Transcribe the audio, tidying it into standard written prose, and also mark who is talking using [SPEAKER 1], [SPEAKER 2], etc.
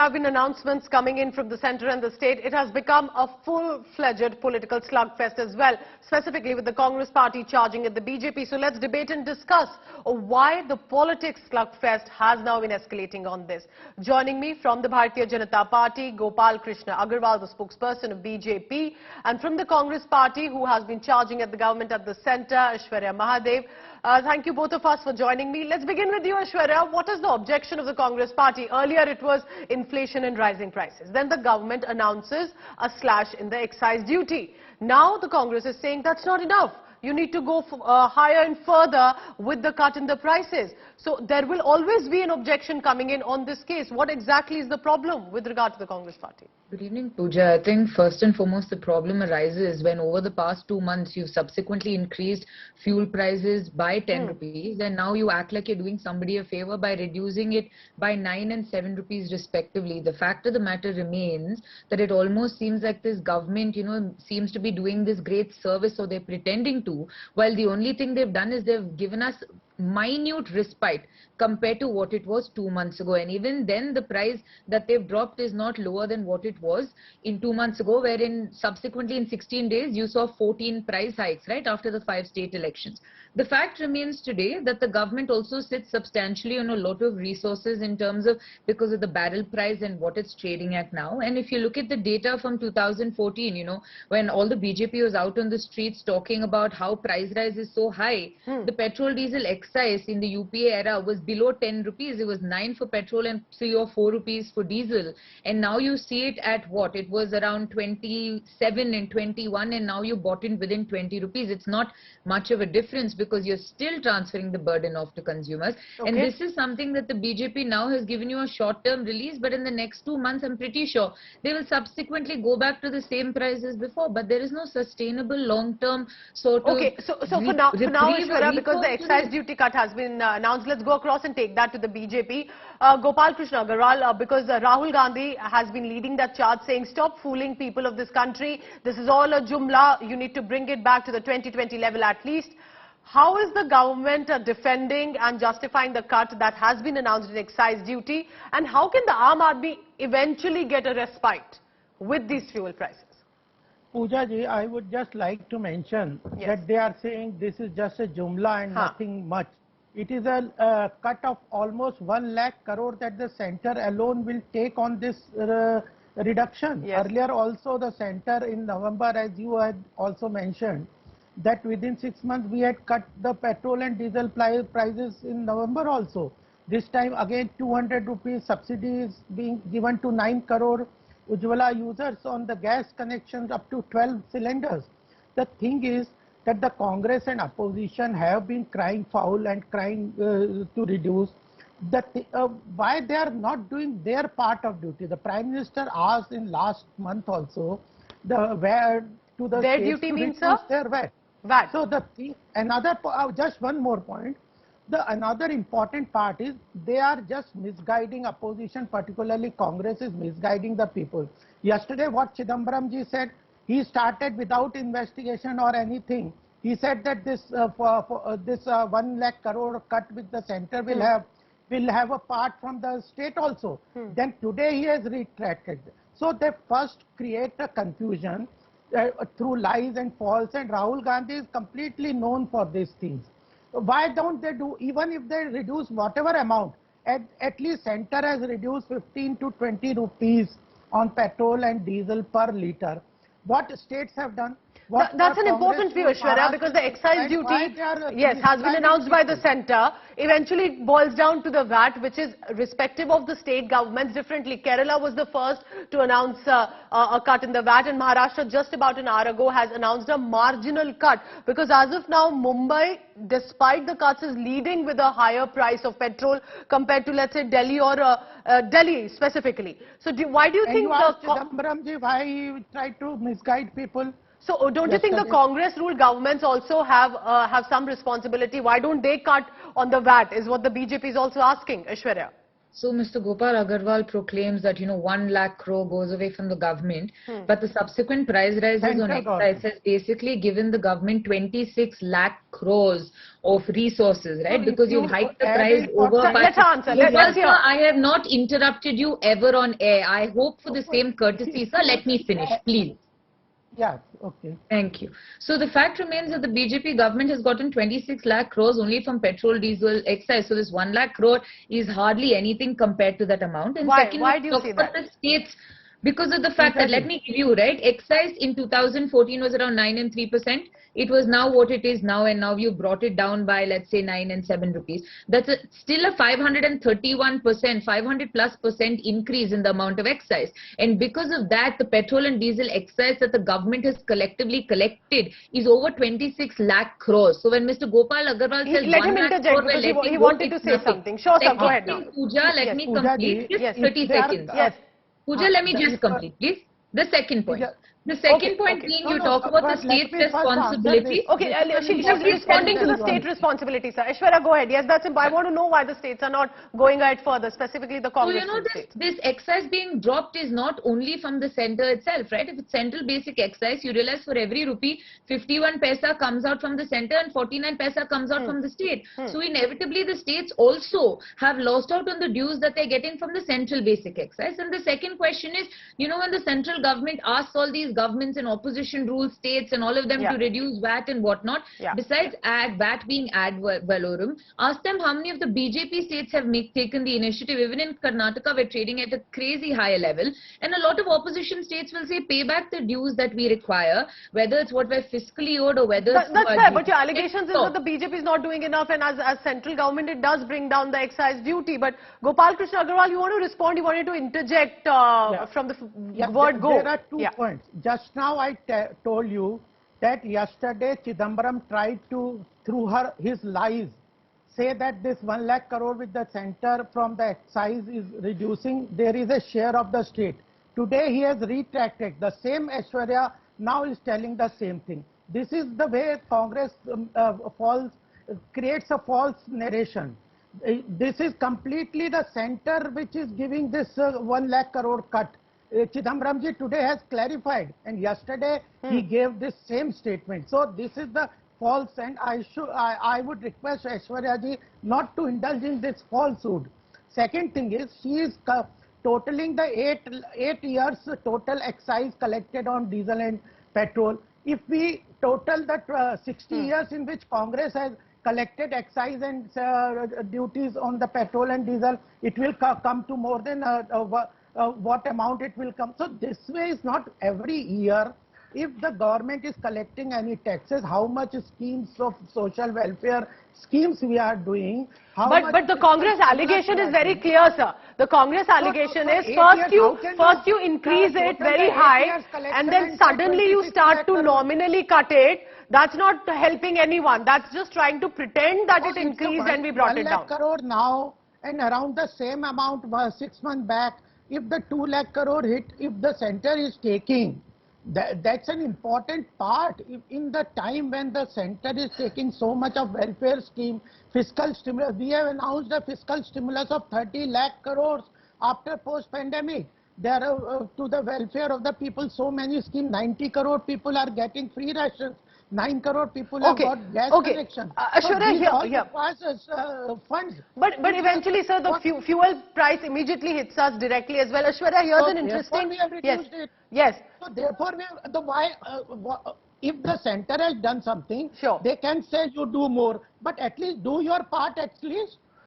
[SPEAKER 1] Have been announcements coming in from the centre and the state. It has become a full-fledged political slugfest as well, specifically with the Congress party charging at the BJP. So let's debate and discuss why the politics slugfest has now been escalating on this. Joining me from the Bharatiya Janata Party, Gopal Krishna Agarwal, the spokesperson of BJP, and from the Congress party who has been charging at the government at the centre, Aishwarya Mahadev. Thank you both of us for joining me. Let's begin with you, Aishwarya. What is the objection of the Congress party? Earlier it was inflation and rising prices. Then the government announces a slash in the excise duty. Now the Congress is saying that's not enough. You need to go higher and further with the cut in the prices. So there will always be an objection coming in on this case. What exactly is the problem with regard to the Congress party?
[SPEAKER 2] Good evening, Pooja. I think first and foremost the problem arises when over the past 2 months you've subsequently increased fuel prices by 10 rupees and now you act like you're doing somebody a favor by reducing it by 9 and 7 rupees respectively. The fact of the matter remains that it almost seems like this government, seems to be doing this great service, or they're pretending to, while the only thing they've done is they've given us minute respite compared to what it was 2 months ago, and even then the price that they've dropped is not lower than what it was in 2 months ago, wherein subsequently in 16 days you saw 14 price hikes right after the 5 state elections. The fact remains today that the government also sits substantially on a lot of resources in terms of, because of the barrel price and what it's trading at now. And if you look at the data from 2014, when all the BJP was out on the streets talking about how price rise is so high, the petrol diesel excise in the UPA era was below 10 rupees. It was 9 for petrol and 3 or 4 rupees for diesel. And now you see it at what? It was around 27 and 21, and now you bought in within 20 rupees. It's not much of a difference because you're still transferring the burden off to consumers. Okay. And this is something that the BJP now has given you a short-term release, but in the next 2 months, I'm pretty sure they will subsequently go back to the same price as before. But there is no sustainable long-term sort of...
[SPEAKER 1] Okay, so for now, Aishwarya, because the excise duty cut has been announced, let's go across and take that to the BJP. Gopal Krishna Agarwal, because Rahul Gandhi has been leading that charge saying, stop fooling people of this country. This is all a jumla. You need to bring it back to the 2020 level at least. How is the government defending and justifying the cut that has been announced in excise duty? And how can the Aam Aadmi eventually get a respite with these fuel prices?
[SPEAKER 3] Pooja ji, I would just like to mention that they are saying this is just a jumla and nothing much. It is a cut of almost 1 lakh crore that the centre alone will take on this reduction. Yes. Earlier also the centre in November, as you had also mentioned, that within 6 months we had cut the petrol and diesel prices in November also. This time again 200 rupees subsidy is being given to 9 crore Ujjwala users on the gas connections up to 12 cylinders. The thing is that the Congress and opposition have been crying foul and crying to reduce. Why they are not doing their part of duty? The Prime Minister asked in last month also their
[SPEAKER 1] duty means, sir?
[SPEAKER 3] Their VAT. So the thing, just one more point. Another important part is they are just misguiding opposition, particularly Congress is misguiding the people. Yesterday what Chidambaram ji said, he started without investigation or anything. He said that this 1 lakh crore cut with the centre will have a part from the state also. Then today he has retracted. So they first create a confusion through lies and false, and Rahul Gandhi is completely known for these things. Why don't they do, even if they reduce whatever amount, at least centre has reduced 15 to 20 rupees on petrol and diesel per litre. What states have done?
[SPEAKER 1] That's an important view, Aishwarya, because the excise duty, has been announced by the centre. Eventually it boils down to the VAT, which is respective of the state governments differently. Kerala was the first to announce a cut in the VAT, and Maharashtra just about an hour ago has announced a marginal cut, because as of now Mumbai, despite the cuts, is leading with a higher price of petrol compared to, let's say, Delhi or Delhi specifically. So why do you think
[SPEAKER 3] Chidambaram ji, why he tried to misguide people?
[SPEAKER 1] So don't you think the Congress-ruled governments also have some responsibility? Why don't they cut on the VAT is what the BJP is also asking, Aishwarya.
[SPEAKER 2] So Mr. Gopal Agarwal proclaims that, 1 lakh crore goes away from the government, but the subsequent price rises on excise has basically given the government 26 lakh crores of resources, right?
[SPEAKER 3] So
[SPEAKER 2] because you've hiked the price over.
[SPEAKER 1] Let's answer. Let's hear.
[SPEAKER 2] Sir, I have not interrupted you ever on air. I hope for the same courtesy, sir. Let me finish, please.
[SPEAKER 3] Yeah, okay.
[SPEAKER 2] Thank you. So the fact remains that the BJP government has gotten 26 lakh crores only from petrol diesel excise. So this 1 lakh crore is hardly anything compared to that amount. And
[SPEAKER 1] Why?
[SPEAKER 2] second,
[SPEAKER 1] Why do you say that?
[SPEAKER 2] The states, because of the fact that, let me give you, right, excise in 2014 was around 9 and 3%. It was now what it is now, and now you brought it down by, let's say, 9 and 7 rupees. That's still a 531%, 500+% increase in the amount of excise. And because of that, the petrol and diesel excise that the government has collectively collected is over 26 lakh crores. So when Mr. Gopal Agarwal says
[SPEAKER 1] let him interject because he wanted to say something. Sure, sir, go ahead now.
[SPEAKER 2] Pooja, let me complete. Just 30 seconds.
[SPEAKER 1] Yes.
[SPEAKER 2] Pooja, let me just complete, please. The second point. The second point being you talk about the state's responsibility.
[SPEAKER 1] Okay, she's responding to the state responsibility, sir. Aishwarya, go ahead. Yes, that's important. I want to know why the states are not going ahead further, specifically the Congress states.
[SPEAKER 2] This excise being dropped is not only from the center itself, right? If it's central basic excise, you realize for every rupee, 51 paisa comes out from the center and 49 paisa comes out from the state. So inevitably, the states also have lost out on the dues that they're getting from the central basic excise. And the second question is, when the central government asks all these governments and opposition rule states and all of them to reduce VAT and whatnot, besides VAT being ad valorem, ask them how many of the BJP states have taken the initiative. Even in Karnataka, we're trading at a crazy high level, and a lot of opposition states will say pay back the dues that we require, whether it's what we're fiscally owed or whether
[SPEAKER 1] that's fair, but your allegations is that the BJP is not doing enough, and as central government it does bring down the excise duty. But Gopal Krishna Agarwal, you want to respond, you wanted to interject from the word go.
[SPEAKER 3] There are 2 points. Just now I told you that yesterday Chidambaram tried to, through his lies, say that this 1 lakh crore with the center from the excise is reducing, there is a share of the state. Today he has retracted. The same Aishwarya now is telling the same thing. This is the way Congress creates a false narration. This is completely the center which is giving this 1 lakh crore cut. Chidambaram ji today has clarified, and yesterday he gave this same statement. So this is the false, and I would request Aishwarya ji not to indulge in this falsehood. Second thing is, she is totaling the 8 years total excise collected on diesel and petrol. If we total the 60 years in which Congress has collected excise and duties on the petrol and diesel, it will come to more than what amount it will come. So this way is not every year. If the government is collecting any taxes, how much schemes of social welfare schemes we are doing.
[SPEAKER 1] But the Congress allegation is very clear, sir. The Congress allegation is first you increase it very high and then suddenly you start to nominally cut it. That's not helping anyone. That's just trying to pretend that it increased and we brought it down.
[SPEAKER 3] 1 lakh crore now and around the same amount 6 months back. If the 2 lakh crore hit, if the center is taking, that's an important part. In the time when the center is taking so much of welfare scheme, fiscal stimulus, we have announced a fiscal stimulus of 30 lakh crores after post-pandemic. There are to the welfare of the people, so many schemes. 90 crore people are getting free rations. 9 crore people have got gas connection.
[SPEAKER 1] Aishwarya,
[SPEAKER 3] funds.
[SPEAKER 1] But eventually, sir, the fuel price immediately hits us directly as well. Aishwarya, here's an interesting.
[SPEAKER 3] We have reduced it.
[SPEAKER 1] Yes.
[SPEAKER 3] So therefore, if the center has done something, they can say you do more, but at least do your part at least.